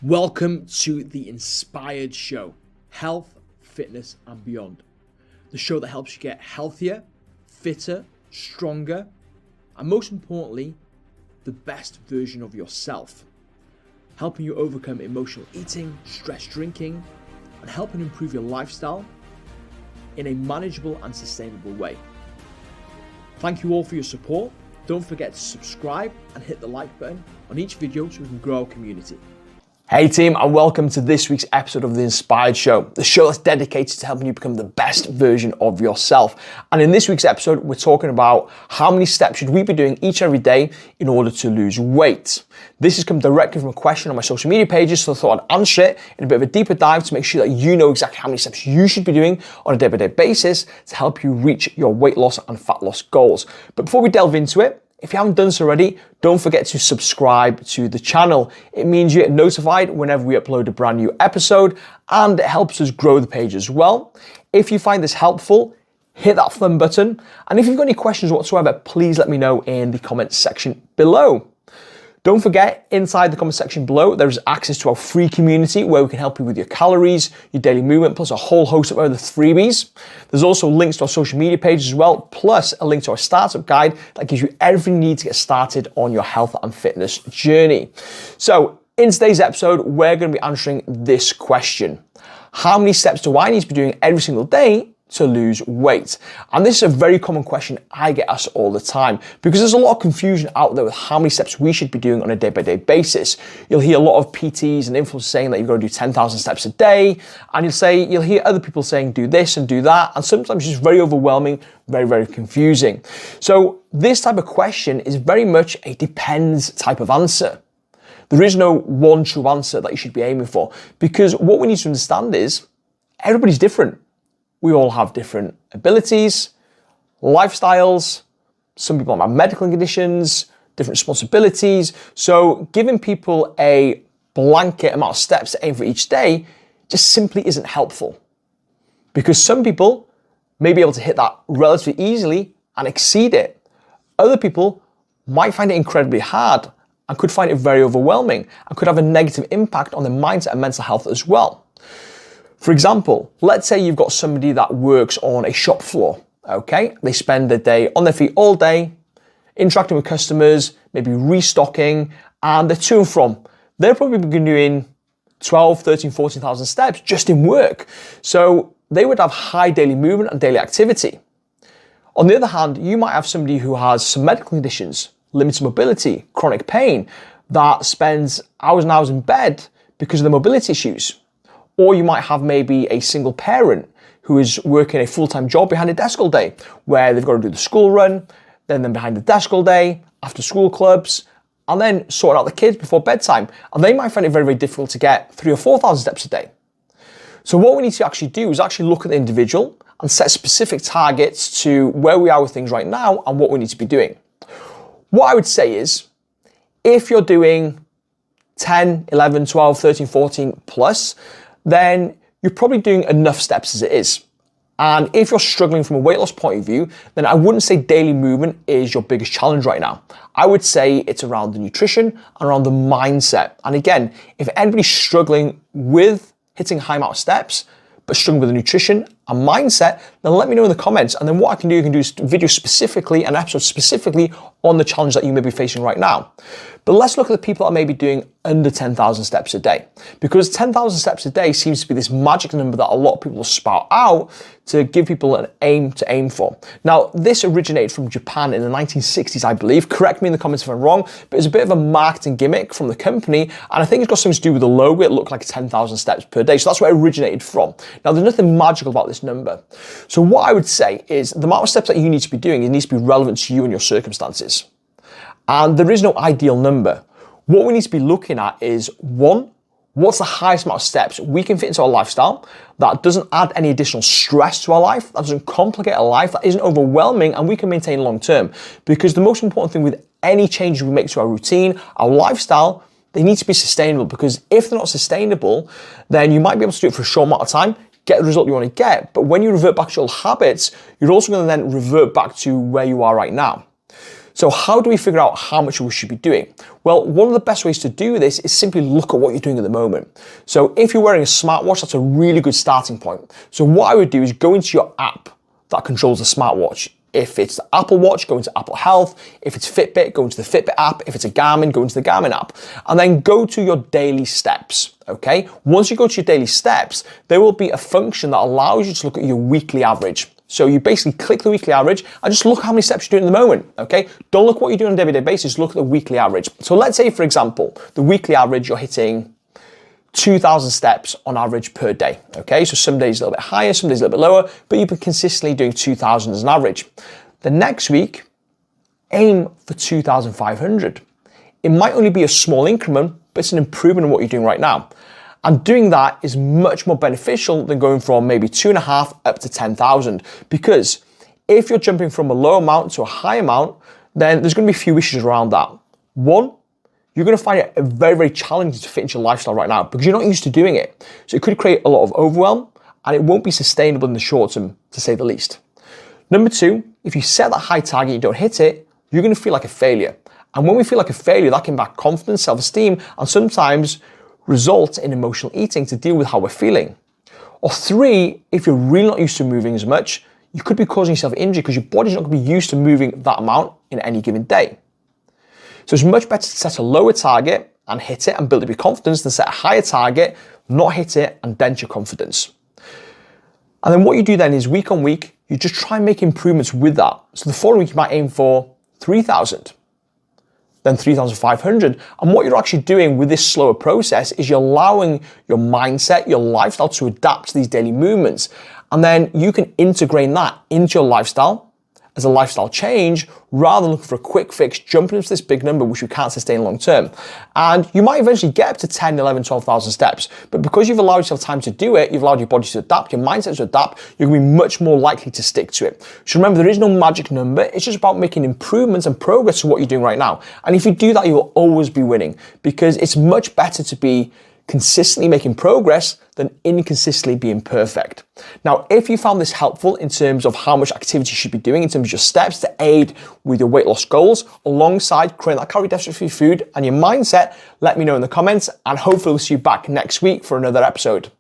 Welcome to the Inspired Show, health, fitness and beyond. The show that helps you get healthier, fitter, stronger, and most importantly, the best version of yourself. Helping you overcome emotional eating, stress drinking, and helping improve your lifestyle in a manageable and sustainable way. Thank you all for your support. Don't forget to subscribe and hit the like button on each video so we can grow our community. Hey team, and welcome to this week's episode of The Inspired Show, the show that's dedicated to helping you become the best version of yourself. And in this week's episode, we're talking about how many steps should we be doing each and every day in order to lose weight. This has come directly from a question on my social media pages, so I thought I'd answer it in a bit of a deeper dive to make sure that you know exactly how many steps you should be doing on a day-by-day basis to help you reach your weight loss and fat loss goals. But before we delve into it, if you haven't done so already, don't forget to subscribe to the channel. It means you get notified whenever we upload a brand new episode, and it helps us grow the page as well. If you find this helpful, hit that thumb button. And if you've got any questions whatsoever, please let me know in the comments section below. Don't forget, inside the comment section below, there is access to our free community where we can help you with your calories, your daily movement, plus a whole host of other freebies. There's also links to our social media pages as well, plus a link to our startup guide that gives you everything you need to get started on your health and fitness journey. So in today's episode, we're going to be answering this question. How many steps do I need to be doing every single day to lose weight? And this is a very common question I get asked all the time because there's a lot of confusion out there with how many steps we should be doing on a day-by-day basis. You'll hear a lot of PTs and influencers saying that you've got to do 10,000 steps a day, and you'll hear other people saying do this and do that, and sometimes it's just very overwhelming, very, very confusing. So this type of question is very much a depends type of answer. There is no one true answer that you should be aiming for, because what we need to understand is everybody's different. We all have different abilities, lifestyles. Some people have medical conditions, different responsibilities. So giving people a blanket amount of steps to aim for each day just simply isn't helpful. Because some people may be able to hit that relatively easily and exceed it. Other people might find it incredibly hard and could find it very overwhelming and could have a negative impact on their mindset and mental health as well. For example, let's say you've got somebody that works on a shop floor, okay? They spend their day on their feet all day, interacting with customers, maybe restocking, and they're to and from. They're probably doing 12, 13, 14,000 steps just in work. So they would have high daily movement and daily activity. On the other hand, you might have somebody who has some medical conditions, limited mobility, chronic pain, that spends hours and hours in bed because of the mobility issues. Or you might have maybe a single parent who is working a full-time job behind a desk all day, where they've got to do the school run, then behind the desk all day, after school clubs, and then sorting out the kids before bedtime. And they might find it very, very difficult to get 3,000 or 4,000 steps a day. So what we need to actually do is actually look at the individual and set specific targets to where we are with things right now and what we need to be doing. What I would say is, if you're doing 10, 11, 12, 13, 14 plus, then you're probably doing enough steps as it is. And if you're struggling from a weight loss point of view, then I wouldn't say daily movement is your biggest challenge right now. I would say it's around the nutrition and around the mindset. And again, if anybody's struggling with hitting a high amount of steps, but struggling with the nutrition and mindset, then let me know in the comments. And then what I can do is video specifically, an episode specifically on the challenge that you may be facing right now. But let's look at the people that may be doing under 10,000 steps a day, because 10,000 steps a day seems to be this magic number that a lot of people spout out to give people an aim to aim for. Now, this originated from Japan in the 1960s, I believe. Correct me in the comments if I'm wrong, but it's a bit of a marketing gimmick from the company, and I think it's got something to do with the logo. It looked like 10,000 steps per day, so that's where it originated from. Now, there's nothing magical about this number. So what I would say is the amount of steps that you need to be doing, it needs to be relevant to you and your circumstances. And there is no ideal number. What we need to be looking at is, one, what's the highest amount of steps we can fit into our lifestyle that doesn't add any additional stress to our life, that doesn't complicate our life, that isn't overwhelming, and we can maintain long term. Because the most important thing with any changes we make to our routine, our lifestyle, they need to be sustainable, because if they're not sustainable, then you might be able to do it for a short amount of time, get the result you want to get, but when you revert back to your old habits, you're also going to then revert back to where you are right now. So how do we figure out how much we should be doing? Well, one of the best ways to do this is simply look at what you're doing at the moment. So if you're wearing a smartwatch, that's a really good starting point. So what I would do is go into your app that controls the smartwatch. If it's the Apple Watch, go into Apple Health. If it's Fitbit, go into the Fitbit app. If it's a Garmin, go into the Garmin app. And then go to your daily steps, okay? Once you go to your daily steps, there will be a function that allows you to look at your weekly average. So you basically click the weekly average and just look how many steps you're doing at the moment, okay? Don't look what you're doing on a day-to-day basis, look at the weekly average. So let's say, for example, the weekly average, you're hitting 2,000 steps on average per day, okay? So some days a little bit higher, some days a little bit lower, but you've been consistently doing 2,000 as an average. The next week, aim for 2,500. It might only be a small increment, but it's an improvement in what you're doing right now. And doing that is much more beneficial than going from maybe 2.5 up to 10,000, because if you're jumping from a low amount to a high amount, then there's going to be a few issues around that. One, you're going to find it very, very challenging to fit into your lifestyle right now because you're not used to doing it. So it could create a lot of overwhelm and it won't be sustainable in the short term, to say the least. Number two, if you set that high target and you don't hit it, you're going to feel like a failure. And when we feel like a failure, that can impact confidence, self-esteem, and sometimes result in emotional eating to deal with how we're feeling. Or three, if you're really not used to moving as much, you could be causing yourself injury because your body's not going to be used to moving that amount in any given day. So it's much better to set a lower target and hit it and build up your confidence than set a higher target, not hit it, and dent your confidence. And then what you do then is week on week, you just try and make improvements with that. So the following week you might aim for 3,000, then 3,500. And what you're actually doing with this slower process is you're allowing your mindset, your lifestyle to adapt to these daily movements. And then you can integrate that into your lifestyle as a lifestyle change rather than looking for a quick fix, jumping into this big number which you can't sustain long term. And you might eventually get up to 10, 11, 12,000 steps, but because you've allowed yourself time to do it, you've allowed your body to adapt, your mindset to adapt, you're going to be much more likely to stick to it. So remember, there is no magic number. It's just about making improvements and progress to what you're doing right now. And if you do that, you will always be winning because it's much better to be consistently making progress than inconsistently being perfect. Now, if you found this helpful in terms of how much activity you should be doing in terms of your steps to aid with your weight loss goals, alongside creating that calorie deficit-free food and your mindset, let me know in the comments, and hopefully we'll see you back next week for another episode.